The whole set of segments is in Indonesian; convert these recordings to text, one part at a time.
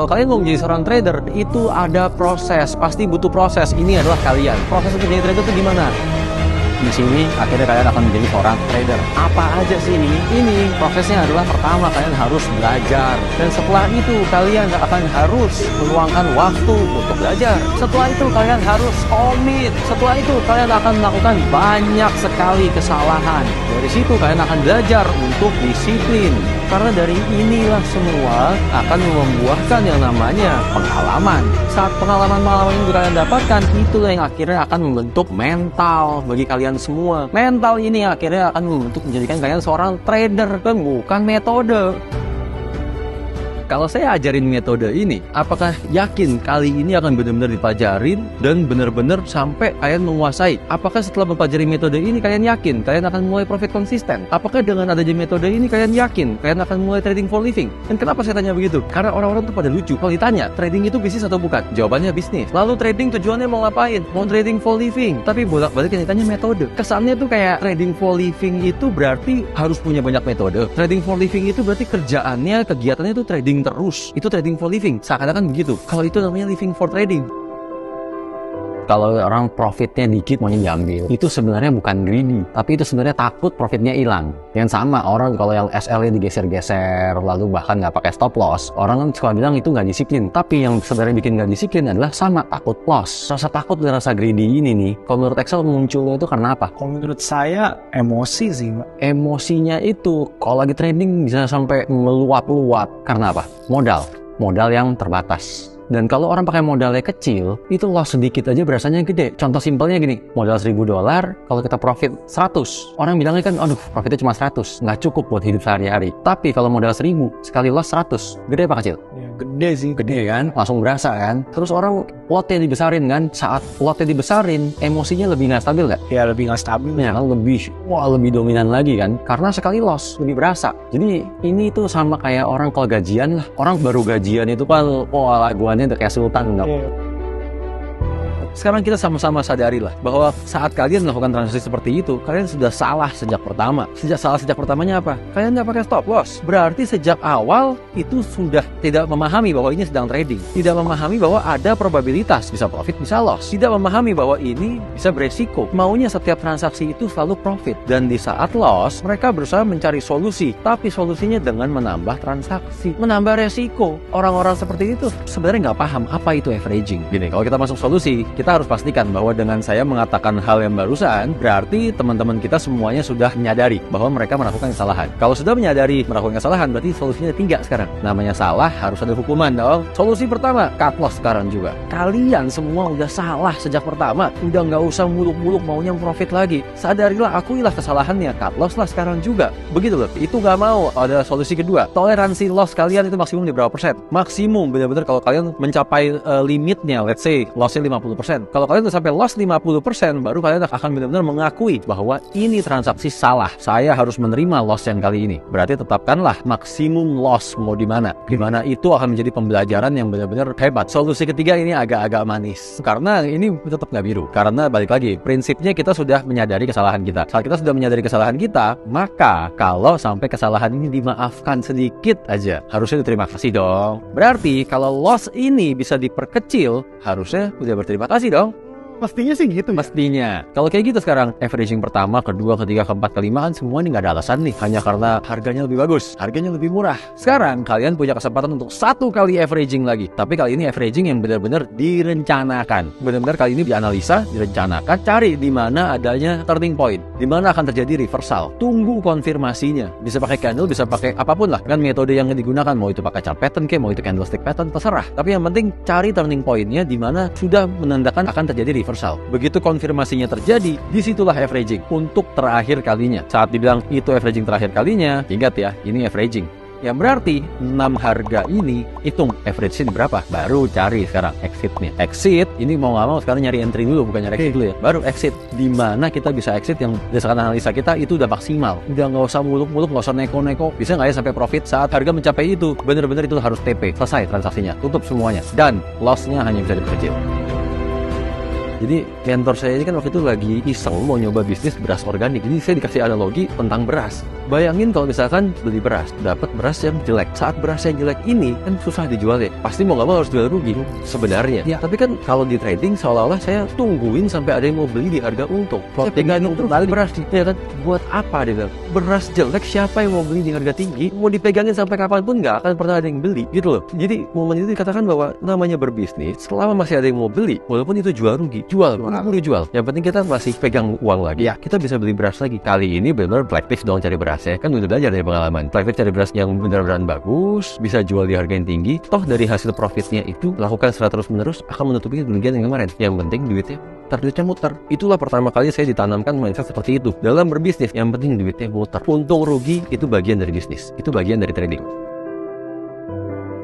Kalau kalian mau menjadi seorang trader, itu ada proses, pasti butuh proses. Ini adalah kalian. Proses untuk menjadi trader itu gimana? Di sini akhirnya kalian akan menjadi seorang trader. Apa aja sih ini? Ini prosesnya adalah pertama kalian harus belajar, dan setelah itu kalian akan harus meluangkan waktu untuk belajar. Setelah itu kalian harus komit. Setelah itu kalian akan melakukan banyak sekali kesalahan. Dari situ kalian akan belajar untuk disiplin. Karena dari inilah semua akan membuahkan yang namanya pengalaman. Saat pengalaman-pengalaman yang kalian dapatkan, itulah yang akhirnya akan membentuk mental bagi kalian semua. Mental ini akhirnya akan membentuk menjadikan kalian seorang trader, dan bukan metode. Kalau saya ajarin metode ini, apakah yakin kali ini akan benar-benar dipelajarin dan benar-benar sampai kalian menguasai? Apakah setelah mempelajari metode ini kalian yakin kalian akan mulai profit konsisten? Apakah dengan adanya metode ini kalian yakin kalian akan mulai trading for living? Dan kenapa saya tanya begitu? Karena orang-orang tuh pada lucu. Kalau ditanya, trading itu bisnis atau bukan? Jawabannya bisnis. Lalu trading tujuannya mau ngapain? Mau trading for living. Tapi bolak-balik yang ditanya metode. Kesannya tuh kayak trading for living itu berarti harus punya banyak metode. Trading for living itu berarti kerjaannya, kegiatannya itu trading terus. Itu trading for living. Seakan-akan begitu. Kalau itu namanya living for trading. Kalau orang profitnya dikit maunya diambil, itu sebenarnya bukan greedy, tapi itu sebenarnya takut profitnya hilang. Yang sama orang kalau yang SL-nya digeser-geser, lalu bahkan nggak pakai stop loss, orang kan suka bilang itu nggak disiplin. Tapi yang sebenarnya bikin nggak disiplin adalah sama takut loss. Rasa takut dan rasa greedy ini nih, kalau menurut Excel munculnya itu karena apa? Kalau menurut saya emosi sih, Mbak. Emosinya itu kalau lagi trading bisa sampai meluap-luap. Karena apa? Modal yang terbatas. Dan kalau orang pakai modalnya kecil, itu loss sedikit aja berasanya gede. Contoh simpelnya gini, modal $1.000, kalau kita profit 100, orang bilangnya kan, aduh profitnya cuma 100, nggak cukup buat hidup sehari-hari. Tapi kalau modal 1.000, sekali loss 100, gede apa kecil? Ya, gede sih. Gede kan? Langsung berasa kan? Terus orang lotnya dibesarin kan? Saat lotnya dibesarin, emosinya lebih nggak stabil nggak? Ya lebih nggak stabil. Ya kan lebih dominan lagi kan? Karena sekali loss, lebih berasa. Jadi ini tuh sama kayak orang kalau gajian lah. Orang baru gajian itu kan, laguannya udah kayak sultan enggak? Sekarang kita sama-sama sadari lah bahwa saat kalian melakukan transaksi seperti itu, kalian sudah salah sejak pertama. Sejak pertamanya apa? Kalian nggak pakai stop loss. Berarti sejak awal itu sudah tidak memahami bahwa ini sedang trading. Tidak memahami bahwa ada probabilitas bisa profit, bisa loss. Tidak memahami bahwa ini bisa beresiko. Maunya setiap transaksi itu selalu profit. Dan di saat loss, mereka berusaha mencari solusi. Tapi solusinya dengan menambah transaksi, menambah resiko. Orang-orang seperti itu sebenarnya nggak paham apa itu averaging. Gini, kalau kita masuk solusi, kita harus pastikan bahwa dengan saya mengatakan hal yang barusan, berarti teman-teman kita semuanya sudah menyadari bahwa mereka melakukan kesalahan. Kalau sudah menyadari melakukan kesalahan, berarti solusinya 3 sekarang. Namanya salah, harus ada hukuman dong. Solusi pertama, cut loss sekarang juga. Kalian semua udah salah sejak pertama. Udah nggak usah muluk-muluk maunya profit lagi. Sadarilah, akuilah kesalahannya. Cut loss lah sekarang juga. Begitu loh. Itu nggak mau. Ada solusi kedua. Toleransi loss kalian itu maksimum di berapa persen? Maksimum benar-benar kalau kalian mencapai limitnya, let's say lossnya 50%. Kalau kalian udah sampai loss 50%, baru kalian akan benar-benar mengakui bahwa ini transaksi salah. Saya harus menerima loss yang kali ini. Berarti tetapkanlah maksimum loss mau di mana. Di mana itu akan menjadi pembelajaran yang benar-benar hebat. Solusi ketiga ini agak-agak manis. Karena ini tetap nggak biru. Karena balik lagi, prinsipnya kita sudah menyadari kesalahan kita. Saat kita sudah menyadari kesalahan kita, maka kalau sampai kesalahan ini dimaafkan sedikit aja, harusnya diterima kasih dong. Berarti kalau loss ini bisa diperkecil, harusnya udah berterima kasih dong. Pastinya sih gitu. Mestinya. Kalau kayak gitu sekarang, averaging pertama, kedua, ketiga, keempat, kelima kan semua ini nggak ada alasan nih. Hanya karena harganya lebih bagus, harganya lebih murah. Sekarang kalian punya kesempatan untuk 1 kali averaging lagi. Tapi kali ini averaging yang benar-benar direncanakan. Benar-benar kali ini dianalisa, direncanakan, cari di mana adanya turning point, di mana akan terjadi reversal. Tunggu konfirmasinya. Bisa pakai candle, bisa pakai apapun lah. Kan metode yang digunakan, mau itu pakai chart pattern ke, mau itu candlestick pattern, terserah. Tapi yang penting cari turning pointnya di mana sudah menandakan akan terjadi reversal. Begitu konfirmasinya terjadi, disitulah averaging untuk terakhir kalinya. Saat dibilang itu averaging terakhir kalinya, ingat ya, ini averaging. Yang berarti 6 harga ini, hitung average-nya berapa, baru cari sekarang exit-nya. Exit, ini mau nggak mau sekarang nyari entry dulu, bukan nyari exit dulu ya. Baru exit, di mana kita bisa exit yang berdasarkan analisa kita itu udah maksimal. Udah nggak usah muluk-muluk, nggak usah neko-neko. Bisa nggak ya sampai profit saat harga mencapai itu? Bener-bener itu harus TP, selesai transaksinya, tutup semuanya. Dan loss-nya hanya bisa diperkecil. Jadi mentor saya ini kan waktu itu lagi iseng mau nyoba bisnis beras organik. Jadi saya dikasih analogi tentang beras. Bayangin kalau misalkan beli beras, dapat beras yang jelek. Saat beras yang jelek ini kan susah dijual ya. Pasti mau nggak mau harus jual rugi sebenarnya. Ya. Tapi kan kalau di trading seolah-olah saya tungguin sampai ada yang mau beli di harga untung. Saya pegangin terus beras nih. Ya kan? Buat apa dia bilang? Beras jelek siapa yang mau beli di harga tinggi? Mau dipegangin sampai kapanpun nggak akan pernah ada yang beli gitu loh. Jadi momen itu dikatakan bahwa namanya berbisnis selama masih ada yang mau beli, walaupun itu jual rugi, jual jual. Yang penting kita masih pegang uang lagi. Ya, kita bisa beli beras lagi. Kali ini benar-benar flagship dong cari beras ya. Kan udah belajar dari pengalaman. Flagship cari beras yang benar-benar bagus, bisa jual di harga yang tinggi. Toh dari hasil profitnya itu lakukan secara terus-menerus akan menutupi kerugian yang kemarin. Yang penting duitnya muter. Itulah pertama kali saya ditanamkan mindset seperti itu. Dalam berbisnis, yang penting duitnya muter. Untung rugi itu bagian dari bisnis. Itu bagian dari trading.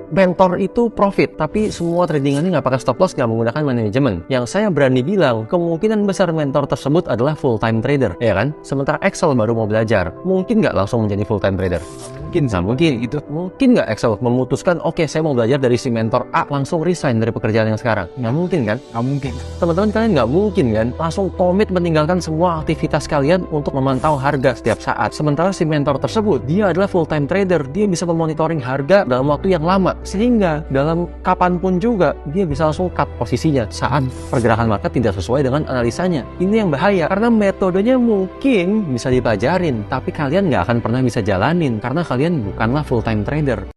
Mentor itu profit, tapi semua trading ini nggak pakai stop loss, nggak menggunakan manajemen. Yang saya berani bilang, kemungkinan besar mentor tersebut adalah full time trader, ya kan? Sementara Excel baru mau belajar, mungkin nggak langsung menjadi full time trader. Mungkin gitu. Mungkin nggak Excel memutuskan, oke, saya mau belajar dari si mentor A, langsung resign dari pekerjaan yang sekarang. Nggak mungkin kan? Nggak mungkin. Teman-teman kalian nggak mungkin kan? Langsung komit meninggalkan semua aktivitas kalian untuk memantau harga setiap saat. Sementara si mentor tersebut, dia adalah full time trader. Dia bisa memonitoring harga dalam waktu yang lama. Sehingga dalam kapanpun juga, dia bisa langsung cut posisinya saat pergerakan market tidak sesuai dengan analisanya. Ini yang bahaya, karena metodenya mungkin bisa dipelajarin, tapi kalian nggak akan pernah bisa jalanin, karena kalian bukanlah full time trader.